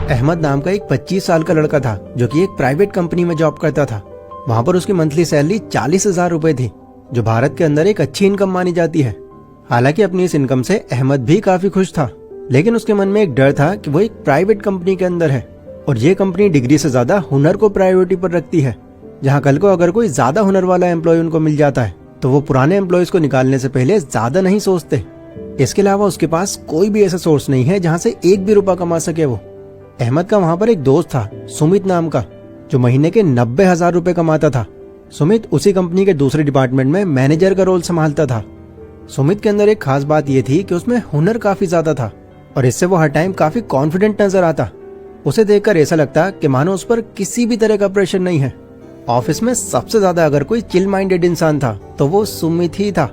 अहमद नाम का एक 25 साल का लड़का था जो कि एक प्राइवेट कंपनी में जॉब करता था। वहां पर उसकी मंथली सैलरी 40,000 रुपए थी, जो भारत के अंदर एक अच्छी इनकम मानी जाती है। हालांकि अपनी इस इनकम से अहमद भी काफी खुश था, लेकिन उसके मन में एक डर था कि वो एक प्राइवेट कंपनी के अंदर है और ये कंपनी डिग्री से ज्यादा हुनर को प्रायोरिटी पर रखती है। जहाँ कल को अगर कोई ज्यादा हुनर वाला एम्प्लॉय उनको मिल जाता है तो वो पुराने एम्प्लॉयज को निकालने से पहले ज्यादा नहीं सोचते। इसके अलावा उसके पास कोई भी ऐसा सोर्स नहीं है जहाँ से एक भी रुपया कमा सके वो। अहमद का वहां पर एक दोस्त था सुमित नाम का, जो महीने के 90,000 रुपए कमाता था। सुमित उसी कंपनी के दूसरे डिपार्टमेंट में मैनेजर का रोल संभालता था। सुमित के अंदर एक खास बात यह थी कि उसमें हुनर काफी ज्यादा था और इससे वो हर टाइम काफी कॉन्फिडेंट नजर आता। उसे देखकर ऐसा लगता कि मानो उस पर किसी भी तरह का प्रेशर नहीं है। ऑफिस में सबसे ज्यादा अगर कोई चिल माइंडेड इंसान था तो वो सुमित ही था।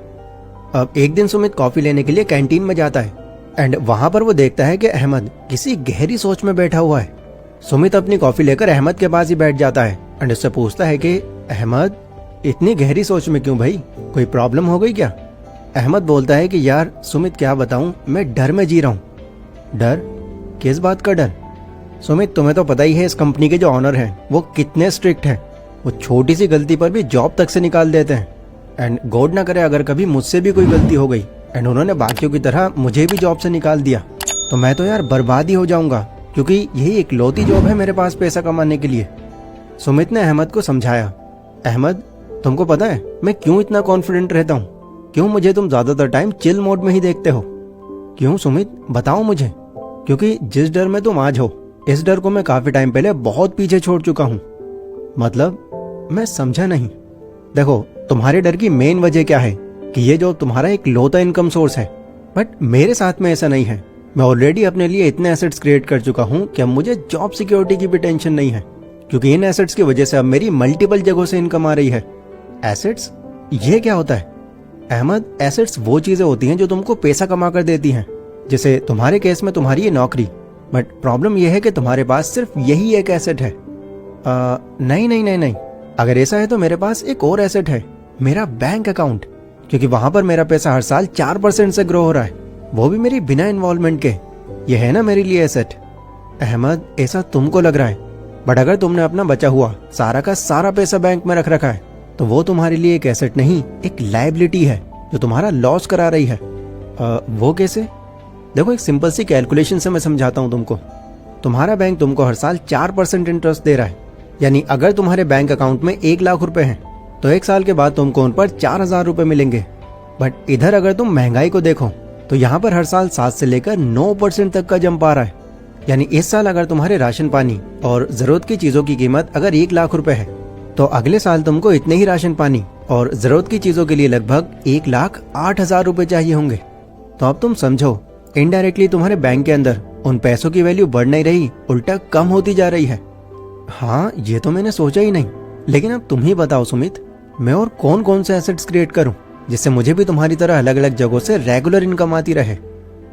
अब एक दिन सुमित कॉफी लेने के लिए कैंटीन में जाता है एंड वहां पर वो देखता है कि अहमद किसी गहरी सोच में बैठा हुआ है। सुमित अपनी कॉफी लेकर अहमद के पास ही बैठ जाता है एंड उससे पूछता है कि अहमद, इतनी गहरी सोच में क्यों भाई, कोई प्रॉब्लम हो गई क्या? अहमद बोलता है कि यार सुमित, क्या बताऊं, मैं डर में जी रहा हूं। डर? किस बात का डर? सुमित, तुम्हें तो पता ही है इस कंपनी के जो ऑनर हैं वो कितने स्ट्रिक्ट हैं। वो छोटी सी गलती पर भी जॉब तक से निकाल देते हैं एंड गॉड ना करे अगर कभी मुझसे भी कोई गलती हो गई एंड उन्होंने बाकियों की तरह मुझे भी जॉब से निकाल दिया तो मैं तो यार बर्बाद ही हो जाऊंगा, क्योंकि यही इकलौती जॉब है मेरे पास पैसा कमाने के लिए। सुमित ने अहमद को समझाया, अहमद तुमको पता है मैं क्यों इतना कॉन्फिडेंट रहता हूँ? क्यों मुझे तुम ज्यादातर टाइम चिल मोड में ही देखते हो? क्यों सुमित, बताओ मुझे। क्योंकि जिस डर में तुम आज हो, इस डर को मैं काफी टाइम पहले बहुत पीछे छोड़ चुका हूँ। मतलब? मैं समझा नहीं। देखो, तुम्हारे डर की मेन वजह क्या है कि ये जो तुम्हारा एक लौता इनकम सोर्स है, बट मेरे साथ में ऐसा नहीं है। मैं ऑलरेडी अपने लिए इतने एसेट्स क्रिएट कर चुका हूँ कि अब मुझे जॉब सिक्योरिटी की भी टेंशन नहीं है, क्योंकि इन एसेट्स की वजह से अब मेरी मल्टीपल जगहों से इनकम आ रही है। एसेट्स? ये क्या होता है? अहमद, एसेट्स वो चीजें होती हैं जो तुमको पैसा कमा कर देती हैं, जैसे तुम्हारे केस में तुम्हारी ये नौकरी। बट प्रॉब्लम यह है कि तुम्हारे पास सिर्फ यही एक एसेट है। नहीं नहीं नहीं नहीं, अगर ऐसा है तो मेरे पास एक और एसेट है, मेरा बैंक अकाउंट, क्योंकि वहां पर मेरा पैसा हर साल 4% से ग्रो हो रहा है, वो भी मेरी बिना इन्वॉल्वमेंट के। ये है ना मेरे लिए एसेट। अहमद, ऐसा तुमको लग रहा है, बट अगर तुमने अपना बचा हुआ सारा का सारा पैसा बैंक में रख रखा है तो वो तुम्हारे लिए एक एसेट नहीं, एक लायबिलिटी है जो तुम्हारा लॉस करा रही है। वो कैसे? देखो, एक सिंपल सी कैलकुलेशन से मैं समझाता हूँ तुमको। तुम्हारा बैंक तुमको हर साल 4% इंटरेस्ट दे रहा है, यानी अगर तुम्हारे बैंक अकाउंट में 1 लाख रुपए हैं तो 1 साल के बाद तुमको उन पर 4,000 रुपए मिलेंगे। बट इधर अगर तुम महंगाई को देखो तो यहाँ पर हर साल 7 से लेकर 9% तक का जंप आ रहा है। यानी इस साल अगर तुम्हारे राशन पानी और जरूरत की चीजों की कीमत अगर 1 लाख रुपए है तो अगले साल तुमको इतने ही राशन पानी और जरूरत की चीजों के लिए लगभग 1,08,000 रुपए चाहिए होंगे। तो अब तुम समझो, इनडायरेक्टली तुम्हारे बैंक के अंदर उन पैसों की वैल्यू बढ़ नहीं रही, उल्टा कम होती जा रही है। हाँ, ये तो मैंने सोचा ही नहीं। लेकिन अब तुम ही बताओ सुमित, मैं और कौन कौन से एसेट्स क्रिएट करूं जिससे मुझे भी तुम्हारी तरह अलग अलग जगहों से रेगुलर इनकम आती रहे।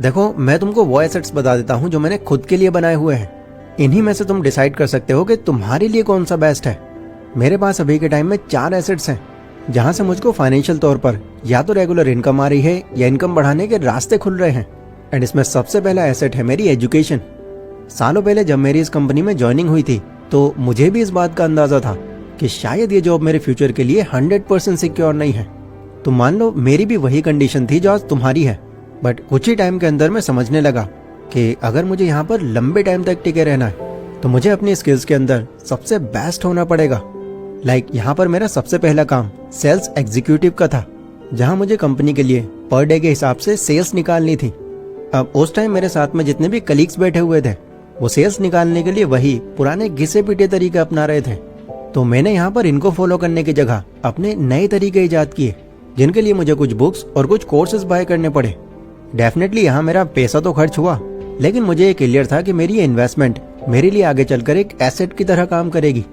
देखो, मैं तुमको वो एसेट्स बता देता हूं जो मैंने खुद के लिए बनाए हुए हैं। इन्हीं में से तुम डिसाइड कर सकते हो कि तुम्हारे लिए कौन सा बेस्ट है। मेरे पास अभी के टाइम में 4 एसेट्स हैं जहां से मुझको फाइनेंशियल तौर पर या तो रेगुलर इनकम आ रही है या इनकम बढ़ाने के रास्ते खुल रहे हैं। एंड इसमें सबसे पहला एसेट है मेरी एजुकेशन। सालों पहले जब मेरी इस कंपनी में ज्वाइनिंग हुई थी तो मुझे भी इस बात का अंदाजा था कि शायद ये जॉब मेरे फ्यूचर के लिए 100% सिक्योर नहीं है। तो मान लो मेरी भी वही कंडीशन थी जो आज तुम्हारी है, बट कुछ ही टाइम के अंदर मैं समझने लगा कि अगर मुझे यहाँ पर लंबे टाइम तक टिके रहना है तो मुझे अपनी स्किल्स के अंदर सबसे बेस्ट होना पड़ेगा। यहाँ पर मेरा सबसे पहला काम सेल्स एग्जीक्यूटिव का था, जहाँ मुझे कंपनी के लिए पर डे के हिसाब से सेल्स निकालनी थी। अब उस टाइम मेरे साथ में जितने भी कलीग्स बैठे हुए थे वो सेल्स निकालने के लिए वही पुराने घिसे पीटे तरीके अपना रहे थे। तो मैंने यहाँ पर इनको फॉलो करने की जगह अपने नए तरीके इजाद किए, जिनके लिए मुझे कुछ बुक्स और कुछ कोर्सेज बाय करने पड़े। डेफिनेटली यहाँ मेरा पैसा तो खर्च हुआ, लेकिन मुझे ये क्लियर था कि मेरी इन्वेस्टमेंट मेरे लिए आगे चलकर एक एसेट की तरह काम करेगी।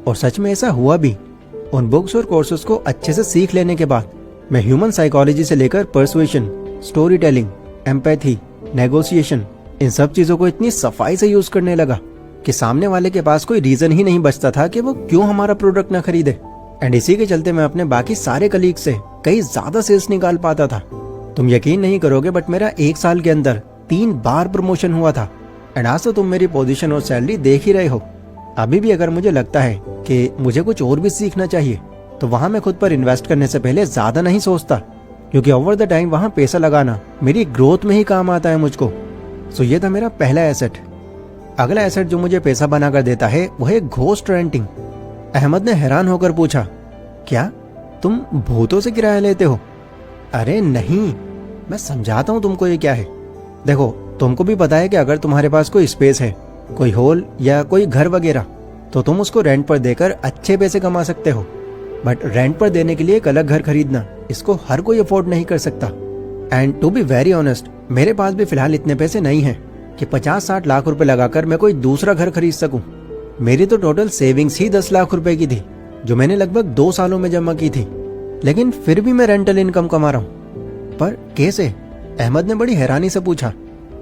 और सच में ऐसा हुआ भी। उन बुक्स और कोर्सेज को अच्छे से सीख लेने के बाद मैं ह्यूमन साइकोलॉजी से लेकर persuasion, storytelling, empathy, negotiation, इन सब चीजों को इतनी सफाई से यूज करने लगा कि सामने वाले के पास कोई रीजन ही नहीं बचता था कि वो क्यों हमारा प्रोडक्ट ना खरीदे। एंड इसी के चलते मैं अपने बाकी सारे कलीग से कई ज्यादा सेल्स निकाल पाता था। तुम यकीन नहीं करोगे, बट मेरा 1 साल के अंदर 3 बार प्रमोशन हुआ था एंड आज तो तुम मेरी पोजीशन और सैलरी देख ही रहे हो। अभी भी अगर मुझे लगता है कि मुझे कुछ और भी सीखना चाहिए तो वहां मैं खुद पर इन्वेस्ट करने से पहले ज्यादा नहीं सोचता, क्योंकि ओवर द टाइम वहां पैसा लगाना मेरी ग्रोथ में ही काम आता है मुझको। सो ये था मेरा पहला एसेट। अगला एसेट जो मुझे पैसा बनाकर देता है वो है घोस्ट रेंटिंग। अहमद ने हैरान होकर पूछा, क्या तुम भूतों से किराया लेते हो? अरे नहीं, मैं समझाता हूँ तुमको ये क्या है। देखो, तुमको भी पता है कि अगर तुम्हारे पास कोई स्पेस है, कोई हॉल या कोई घर वगैरह, तो तुम उसको रेंट पर देकर अच्छे पैसे कमा सकते हो। बट रेंट पर देने के लिए एक अलग घर खरीदना, इसको हर कोई अफोर्ड नहीं कर सकता। And to be very honest, मेरे पास भी फिलहाल इतने पैसे नहीं हैं कि 50-60 लाख रुपए लगाकर मैं कोई दूसरा घर खरीद सकूं। मेरी तो टोटल सेविंग्स ही 10 लाख रुपए की थी, जो मैंने लगभग 2 सालों में जमा की थी। लेकिन फिर भी मैं रेंटल इनकम कमा रहा हूँ। पर कैसे? अहमद ने बड़ी हैरानी से पूछा।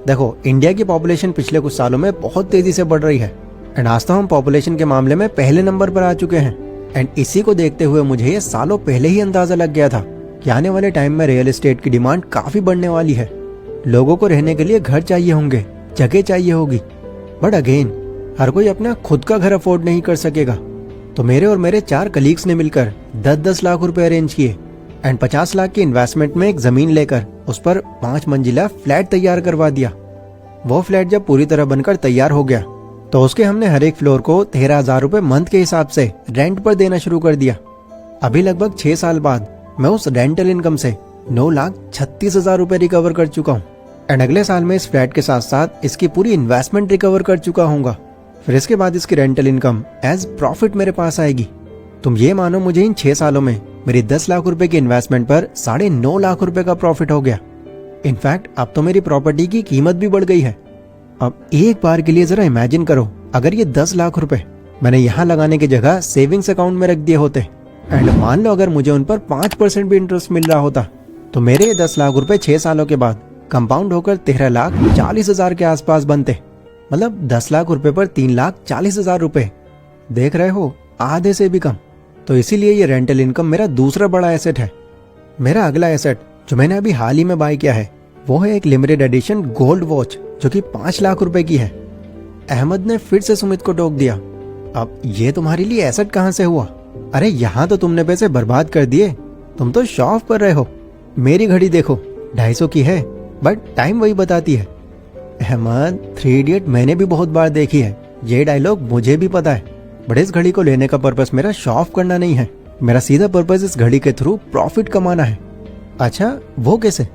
देखो, इंडिया की पॉपुलेशन पिछले कुछ सालों में बहुत तेजी से बढ़ रही है एंड आज तो हम पॉपुलेशन के मामले में पहले नंबर पर आ चुके हैं। एंड इसी को देखते हुए मुझे ये सालों पहले ही अंदाजा लग गया था कि आने वाले टाइम में रियल एस्टेट की डिमांड काफी बढ़ने वाली है। लोगों को रहने के लिए घर चाहिए होंगे, जगह चाहिए होगी। बट अगेन, हर कोई अपना खुद का घर अफोर्ड नहीं कर सकेगा। तो मेरे और मेरे 4 कलीग्स ने मिलकर 10-10 लाख रुपए अरेंज किए एंड 50 लाख की इन्वेस्टमेंट में एक जमीन लेकर उस पर 5 मंजिला फ्लैट तैयार करवा दिया। वो फ्लैट जब पूरी तरह बनकर तैयार हो गया तो उसके हमने हर एक फ्लोर को 13,000 रुपए मंथ के हिसाब से रेंट पर देना शुरू कर दिया। अभी लगभग 6 साल बाद मैं उस रेंटल इनकम से 9,36,000 रुपए रिकवर कर चुका हूँ। एंड अगले साल में इस फ्लैट के साथ साथ इसकी पूरी इन्वेस्टमेंट रिकवर कर चुका हूँगा। फिर इसके बाद इसकी रेंटल इनकम एज प्रॉफिट मेरे पास आएगी। तुम ये मानो, मुझे इन 6 सालों में मेरी 10 लाख रुपए की इन्वेस्टमेंट पर 9.5 लाख रुपए का प्रॉफिट हो गया। इनफैक्ट अब तो मेरी प्रॉपर्टी की कीमत भी बढ़ गई है। अब एक बार के लिए जरा इमेजिन करो, अगर ये 10 लाख रुपए मैंने यहाँ लगाने की जगह सेविंग्स अकाउंट में रख दिए होते एंड मान लो अगर मुझे उन पर 5% भी इंटरेस्ट मिल रहा होता, तो मेरे 10 लाख रुपए 6 सालों के बाद कंपाउंड होकर 13,40,000 के आसपास बनते। मतलब 10 लाख रुपए पर 3,40,000 रुपए, देख रहे हो, आधे से भी कम। तो इसीलिए ये रेंटल इनकम मेरा दूसरा बड़ा एसेट है। मेरा अगला एसेट जो मैंने अभी हाल ही में बाय किया है वो है एक लिमिटेड एडिशन गोल्ड वॉच, जो कि 5 लाख रुपए की है। अहमद ने फिर से सुमित को टोक दिया, अब ये तुम्हारे लिए एसेट कहां से हुआ? अरे यहाँ तो तुमने पैसे बर्बाद कर दिए, तुम तो शो ऑफ कर रहे हो। मेरी घड़ी देखो, 250 की है, बट टाइम वही बताती है। अहमद, 3 इडियट मैंने भी बहुत बार देखी है, ये डायलॉग मुझे भी पता है। बट इस घड़ी को लेने का पर्पस मेरा शो ऑफ करना नहीं है, मेरा सीधा पर्पस इस घड़ी के थ्रू प्रॉफिट कमाना है। अच्छा, वो कैसे?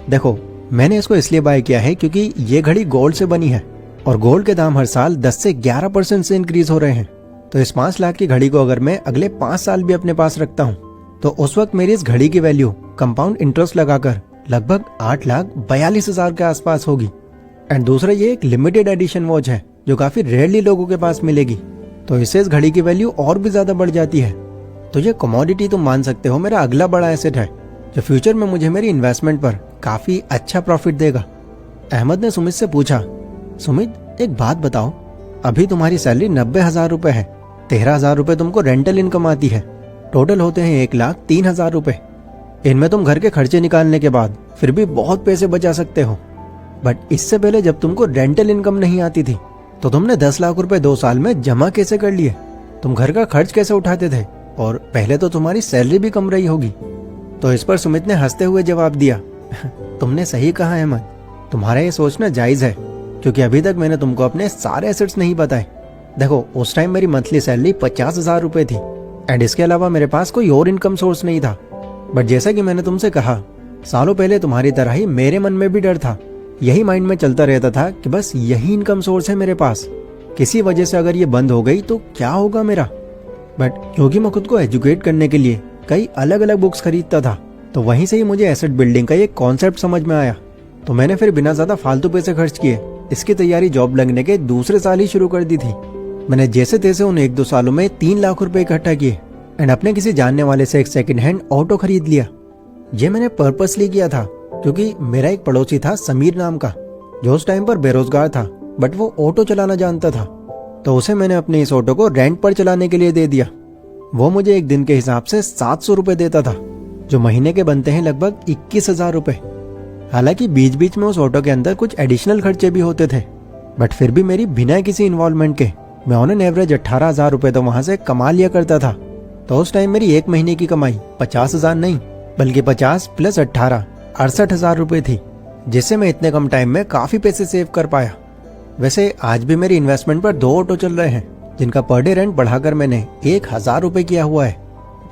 देखो, मैंने इसको इसलिए बाय किया है क्योंकि ये घड़ी गोल्ड से बनी है और गोल्ड के दाम हर साल 10 से 11% से इंक्रीज हो रहे हैं। तो इस 5 लाख की घड़ी को अगर मैं अगले 5 साल भी अपने पास रखता हूँ तो उस वक्त मेरी इस घड़ी की वैल्यू कंपाउंड इंटरेस्ट लगाकर लगभग 8,42,000 के आसपास होगी। एंड दूसरा, ये एक लिमिटेड एडिशन वॉच है जो काफी रेयरली लोगों के पास मिलेगी, तो इससे इस घड़ी की वैल्यू और भी ज्यादा बढ़ जाती है। तो ये कमोडिटी तुम मान सकते हो मेरा अगला बड़ा एसेट है, जो फ्यूचर में मुझे मेरी इन्वेस्टमेंट पर काफी अच्छा प्रॉफिट देगा। अहमद ने सुमित से पूछा, सुमित एक बात बताओ, अभी तुम्हारी सैलरी 90,000 रुपए है, 13,000 रुपए तुमको रेंटल इनकम आती है, टोटल होते हैं 1,03,000 रुपए। इनमें तुम घर के खर्चे निकालने के बाद फिर भी बहुत पैसे बचा सकते हो। बट इससे पहले जब तुमको रेंटल इनकम नहीं आती थी तो तुमने 10 लाख रुपए 2 साल में जमा कैसे कर लिए? तुम घर का खर्च कैसे उठाते थे? और पहले तो तुम्हारी सैलरी भी कम रही होगी। तो इस पर सुमित ने हंसते हुए जवाब दिया, तुमने सही कहा अहमद, तुम्हारा ये सोचना जायज है, क्योंकि अभी तक मैंने तुमको अपने सारे एसेट्स नहीं बताए। देखो, उस टाइम मेरी मंथली सैलरी 50,000 रुपए थी एंड इसके अलावा मेरे पास कोई और इनकम सोर्स नहीं था। बट जैसा कि मैंने तुमसे कहा, सालों पहले तुम्हारी तरह ही मेरे मन में भी डर था। यही माइंड में चलता रहता था कि बस यही इनकम सोर्स है मेरे पास, किसी वजह से अगर ये बंद हो गई तो क्या होगा मेरा। बट क्योंकि मैं खुद को एजुकेट करने के लिए कई अलग अलग बुक्स खरीदता था, तो वहीं से ही मुझे एसेट बिल्डिंग का ये कॉन्सेप्ट समझ में आया। तो मैंने फिर बिना ज्यादा फालतू पैसे खर्च किए इसकी तैयारी जॉब लगने के दूसरे साल ही शुरू कर दी थी। मैंने जैसे तैसे उन 1-2 सालों में 3 लाख रुपए इकट्ठा किए एंड अपने किसी जानने वाले से एक सेकंड हैंड ऑटो खरीद लिया। ये मैंने पर्पसली किया था क्योंकि मेरा एक पड़ोसी था समीर नाम का, जो उस टाइम पर बेरोजगार था, बट वो ऑटो चलाना जानता था। तो उसे मैंने अपने इस ऑटो को रेंट पर चलाने के लिए दे दिया। वो मुझे एक दिन के हिसाब से 700 रुपए देता था, जो महीने के बनते हैं लगभग 21,000 रुपए। हालांकि बीच बीच में उस ऑटो के अंदर कुछ एडिशनल खर्चे भी होते थे, बट फिर भी मेरी बिना किसी इन्वॉल्वमेंट के मैं ऑन एन एवरेज 18,000 रुपए तो वहां से कमा लिया करता था। तो उस टाइम मेरी एक महीने की कमाई 50,000 नहीं बल्कि 50 प्लस 18 68,000 रुपए थी, जिससे मैं इतने कम टाइम में काफी पैसे सेव कर पाया। वैसे आज भी मेरी इन्वेस्टमेंट पर 2 ऑटो चल रहे हैं, जिनका पर डे रेंट बढ़ाकर मैंने 1,000 रुपए किया हुआ है।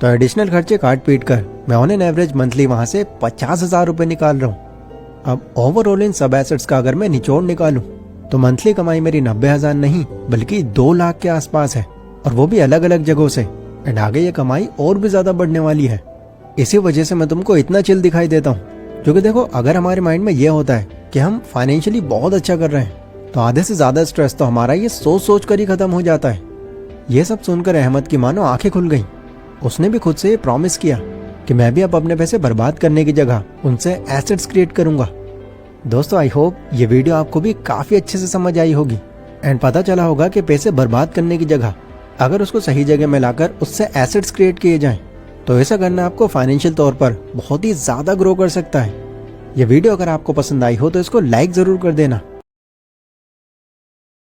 तो एडिशनल खर्चे काट पीट कर मैं ऑन एन एवरेज मंथली वहां से 50,000 रुपए निकाल रहा हूँ। अब ओवरऑल इन सब एसेट्स का अगर मैं निचोड़ निकालूं तो मंथली कमाई मेरी 90,000 नहीं बल्कि 2 लाख के आसपास है, और वो भी अलग अलग जगहों से। एंड आगे ये कमाई और भी ज्यादा बढ़ने वाली है। इसी वजह से मैं तुमको इतना चिल दिखाई देता हूँ, क्योंकि देखो अगर हमारे माइंड में ये होता है कि हम फाइनेंशियली बहुत अच्छा कर रहे हैं तो आधे से ज्यादा स्ट्रेस तो हमारा ये सोच सोच कर ही खत्म हो जाता है। ये सब सुनकर अहमद की मानो आंखें खुल गईं। उसने भी खुद से ये प्रॉमिस किया कि मैं भी अब अपने पैसे बर्बाद करने की जगह उनसे एसेट्स क्रिएट करूंगा। दोस्तों आई होप ये वीडियो आपको भी काफी अच्छे से समझ आई होगी एंड पता चला होगा कि पैसे बर्बाद करने की जगह अगर उसको सही जगह में लाकर उससे एसेट्स क्रिएट किए जाएं तो ऐसा करना आपको फाइनेंशियल तौर पर बहुत ही ज्यादा ग्रो कर सकता है। ये वीडियो अगर आपको पसंद आई हो तो इसको लाइक जरूर कर देना